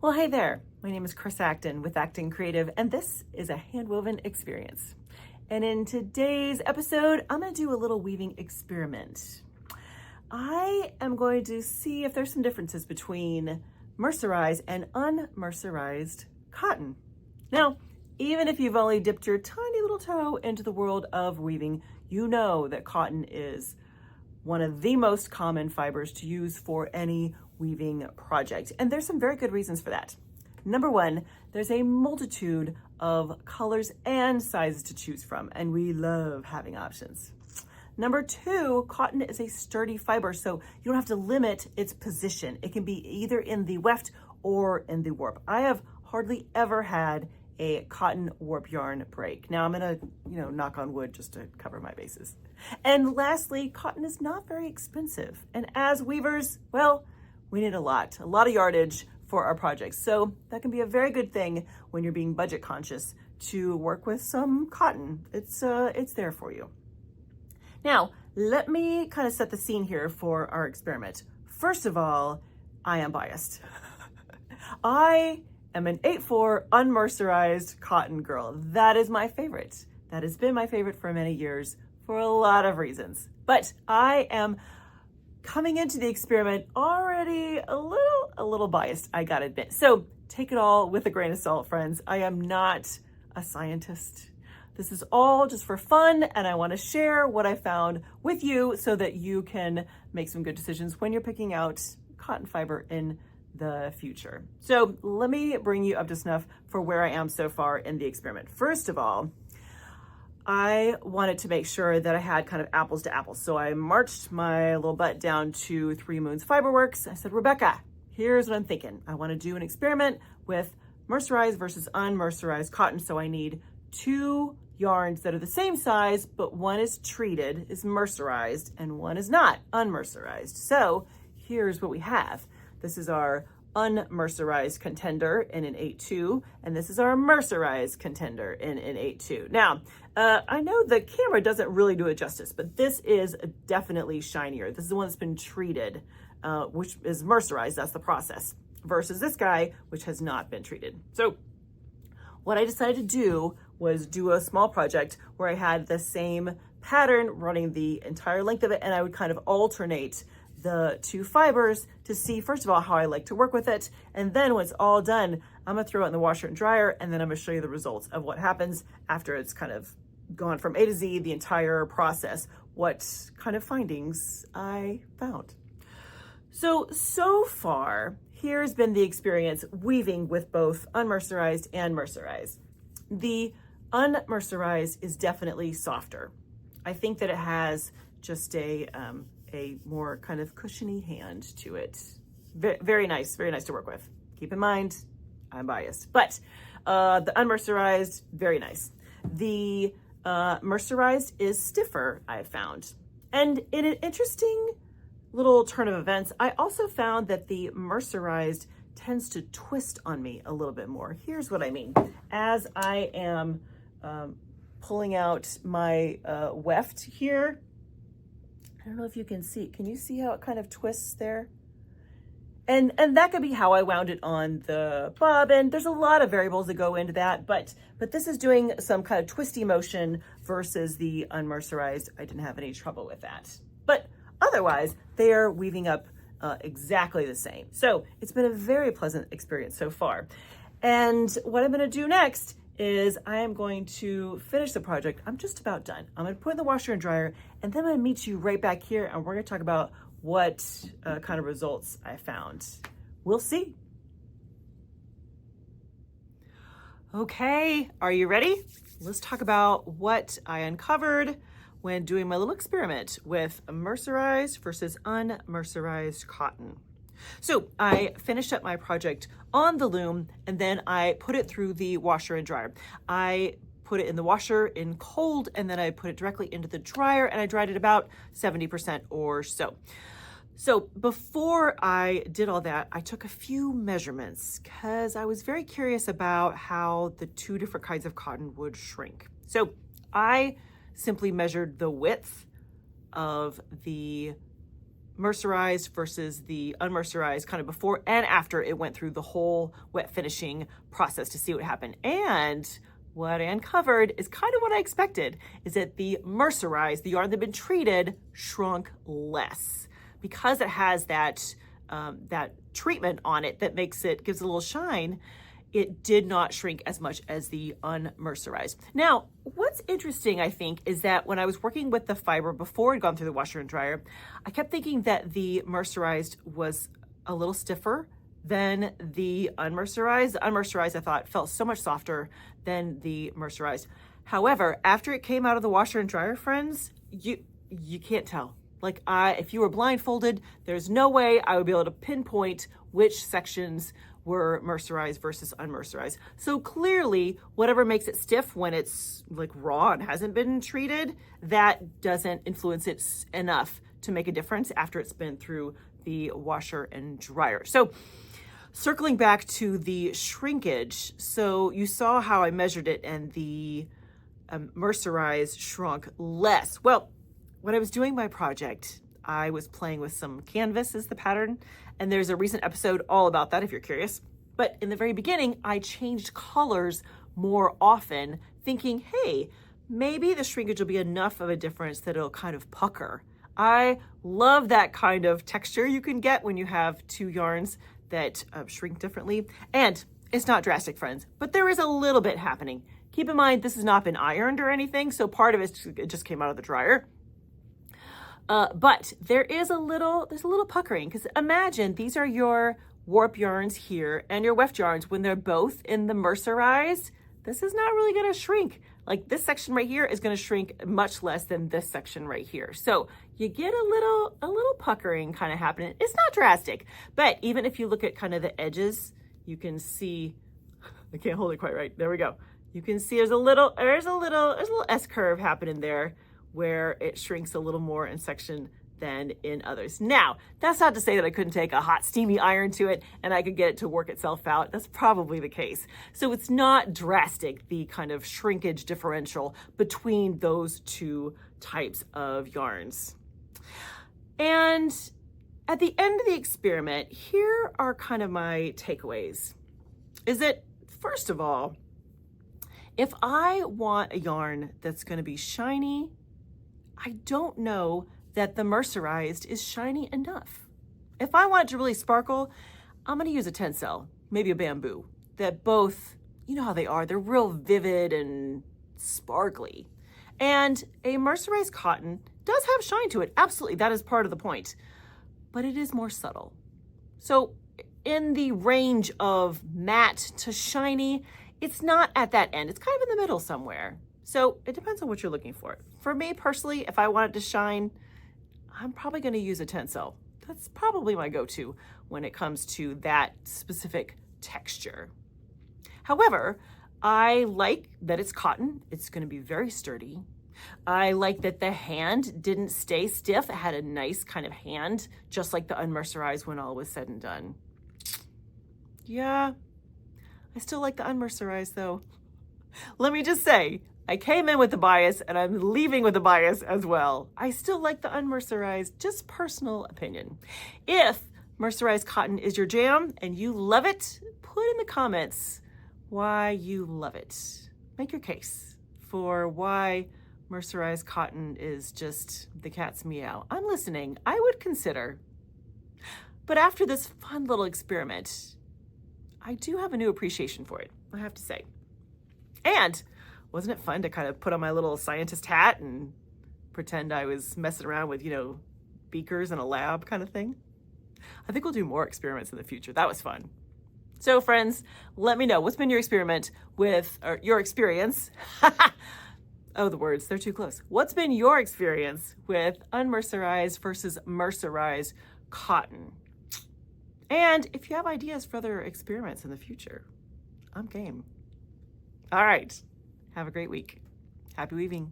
Well, hey there. My name is Acton with Acton Creative, and this is A Handwoven Experience. And in today's episode, I'm going to do a little weaving experiment. I am going to see if there's some differences between mercerized and unmercerized cotton. Now, even if you've only dipped your tiny little toe into the world of weaving, you know that cotton is one of the most common fibers to use for any weaving project. And there's some very good reasons for that. Number one, there's a multitude of colors and sizes to choose from, and we love having options. Number two, cotton is a sturdy fiber, so you don't have to limit its position. It can be either in the weft or in the warp. I have hardly ever had a cotton warp yarn break. Now I'm gonna, knock on wood just to cover my bases. And lastly, cotton is not very expensive. And as weavers, well, we need a lot of yardage for our projects. So that can be a very good thing when you're being budget conscious to work with some cotton. It's there for you. Now, let me kind of set the scene here for our experiment. First of all, I am biased. I am an 8/4 unmercerized cotton girl. That is my favorite. That has been my favorite for many years for a lot of reasons. But I am coming into the experiment already a little biased, I gotta admit. So take it all with a grain of salt, friends. I am not a scientist. This is all just for fun, and I want to share what I found with you so that you can make some good decisions when you're picking out cotton fiber in the future. So let me bring you up to snuff for where I am so far in the experiment. First of all, I wanted to make sure that I had kind of apples to apples. So I marched my little butt down to 3 Moons Fiberworks. I said, Rebecca, here's what I'm thinking. I want to do an experiment with mercerized versus unmercerized cotton. So I need 2 yarns that are the same size, but one is treated, is mercerized, and one is not, unmercerized. So here's what we have. This is our unmercerized contender in an 8-2, and this is our mercerized contender in an 8-2. Now, I know the camera doesn't really do it justice, but this is definitely shinier. This is the one that's been treated, which is mercerized, that's the process, versus this guy, which has not been treated. So what I decided to do was do a small project where I had the same pattern running the entire length of it, and I would kind of alternate the 2 fibers to see, first of all, how I like to work with it. And then when it's all done, I'm gonna throw it in the washer and dryer, and then I'm gonna show you the results of what happens after it's kind of gone from A to Z, the entire process, what kind of findings I found. So far, here's been the experience weaving with both unmercerized and mercerized. The unmercerized is definitely softer. I think that it has just a more kind of cushiony hand to it. Very nice to work with. Keep in mind, I'm biased. But the unmercerized, very nice. The mercerized is stiffer, I've found. And in an interesting little turn of events, I also found that the mercerized tends to twist on me a little bit more. Here's what I mean. As I am pulling out my weft here, I don't know if you can see. Can you see how it kind of twists there? And that could be how I wound it on the bobbin. There's a lot of variables that go into that, but this is doing some kind of twisty motion versus the unmercerized. I didn't have any trouble with that. But otherwise, they are weaving up exactly the same. So it's been a very pleasant experience so far. And what I'm gonna do next is I am going to finish the project. I'm just about done. I'm gonna put it in the washer and dryer, and then I'm gonna meet you right back here, and we're gonna talk about what kind of results I found. We'll see. Okay, are you ready? Let's talk about what I uncovered when doing my little experiment with mercerized versus unmercerized cotton. So I finished up my project on the loom, and then I put it through the washer and dryer. I put it in the washer in cold, and then I put it directly into the dryer, and I dried it about 70% or so. So before I did all that, I took a few measurements because I was very curious about how the 2 different kinds of cotton would shrink. So I simply measured the width of the mercerized versus the unmercerized kind of before and after it went through the whole wet finishing process to see what happened. And what I uncovered is kind of what I expected, is that the mercerized, the yarn that had been treated, shrunk less because it has that treatment on it that gives it a little shine. It did not shrink as much as the unmercerized. Now, what's interesting, I think, is that when I was working with the fiber before it had gone through the washer and dryer, I kept thinking that the mercerized was a little stiffer than the unmercerized. The unmercerized, I thought, felt so much softer than the mercerized. However, after it came out of the washer and dryer, friends, you can't tell. Like, if you were blindfolded, there's no way I would be able to pinpoint which sections were mercerized versus unmercerized. So clearly, whatever makes it stiff when it's like raw and hasn't been treated, that doesn't influence it enough to make a difference after it's been through the washer and dryer. So circling back to the shrinkage, so you saw how I measured it, and the mercerized shrunk less. Well, when I was doing my project, I was playing with some canvas as the pattern, and there's a recent episode all about that if you're curious. But in the very beginning, I changed colors more often, thinking, hey, maybe the shrinkage will be enough of a difference that it'll kind of pucker. I love that kind of texture you can get when you have two yarns that shrink differently. And it's not drastic, friends, but there is a little bit happening. Keep in mind, this has not been ironed or anything, so part of it just came out of the dryer. But there's a little puckering, because imagine these are your warp yarns here and your weft yarns. When they're both in the mercerized, this is not really going to shrink. Like, this section right here is going to shrink much less than this section right here. So you get a little puckering kind of happening. It's not drastic, but even if you look at kind of the edges, you can see, I can't hold it quite right. There we go. You can see there's a little S curve happening there, where it shrinks a little more in section than in others. Now, that's not to say that I couldn't take a hot, steamy iron to it and I could get it to work itself out. That's probably the case. So it's not drastic, the kind of shrinkage differential between those two types of yarns. And at the end of the experiment, here are kind of my takeaways. Is that, first of all, if I want a yarn that's going to be shiny, I don't know that the mercerized is shiny enough. If I want it to really sparkle, I'm going to use a tencel, maybe a bamboo, that both, you know how they are, they're real vivid and sparkly. And a mercerized cotton does have shine to it. Absolutely, that is part of the point, but it is more subtle. So in the range of matte to shiny, it's not at that end. It's kind of in the middle somewhere. So it depends on what you're looking for. For me personally, if I want it to shine, I'm probably going to use a tencel. That's probably my go-to when it comes to that specific texture. However, I like that it's cotton. It's going to be very sturdy. I like that the hand didn't stay stiff. It had a nice kind of hand, just like the unmercerized when all was said and done. Yeah, I still like the unmercerized though. Let me just say, I came in with a bias and I'm leaving with a bias as well. I still like the unmercerized, just personal opinion. If mercerized cotton is your jam and you love it, put in the comments why you love it. Make your case for why mercerized cotton is just the cat's meow. I'm listening. I would consider. But after this fun little experiment, I do have a new appreciation for it, I have to say. And wasn't it fun to kind of put on my little scientist hat and pretend I was messing around with, beakers in a lab kind of thing? I think we'll do more experiments in the future. That was fun. So friends, let me know, what's been your experiment with, or your experience? Oh, the words, they're too close. What's been your experience with unmercerized versus mercerized cotton? And if you have ideas for other experiments in the future, I'm game. All right. Have a great week. Happy weaving.